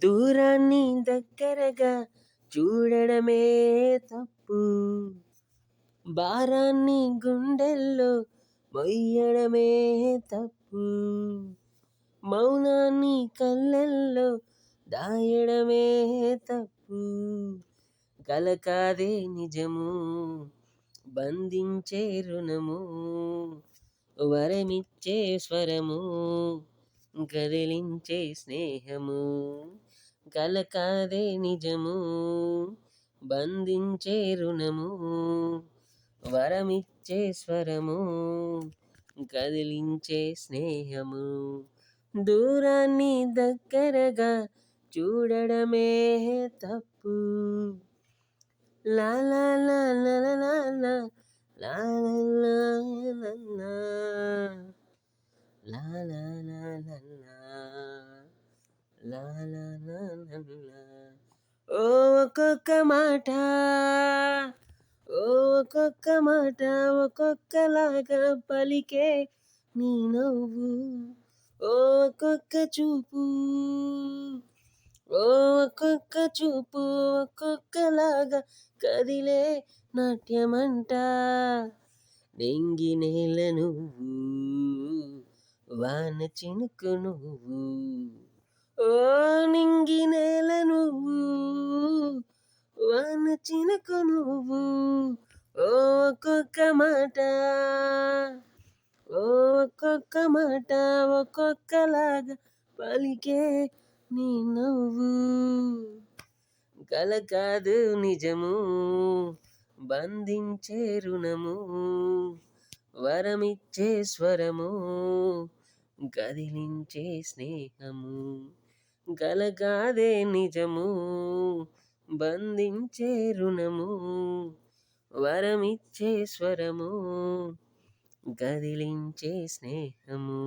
దూరాన్ని దగ్గరగా చూడడమే తప్పు. భారాన్ని గుండెల్లో మొయ్యడమే తప్పు. మౌనాన్ని కళ్ళల్లో దాయడమే తప్పు. కల కాదే నిజము, బంధించే రుణము, వరమిచ్చే స్వరము, కదిలించే స్నేహము. కల కాదే నిజము, బంధించే రుణము, వరమిచ్చే స్వరము, కదిలించే స్నేహము. దూరాన్ని దగ్గరగా చూడడమే తప్పు. లా లా లా లా లా లా లా లా లా లా లా లా లా లా లా లా లా లా లా. ఓ ఒక్కొక్క మాట, ఓ ఒక్కొక్క మాట ఒక్కొక్కలాగా పలికే నీ నవ్వు. ఓ ఒక్కొక్క చూపు, ఓ ఒక్కొక్క చూపు ఒక్కొక్కలాగా కదిలే నాట్యమంట. నింగి నేల నువ్వు, వాన చినుకు నువ్వు. ఓ నింగి నేల నువ్వు, వాన చినుకు నువ్వు. ఓ ఒక్కొక్క మాట, ఓ ఒక్కొక్క మాట ఒక్కొక్కలాగా పలికే నీ నవ్వు. కల కాదు నిజము, బంధించే రుణము, వరమిచ్చే స్వరము, కదిలించే స్నేహము. కల కాదే నిజము, బంధించే రుణము, వరమిచ్చే స్వరము, కదిలించే స్నేహము.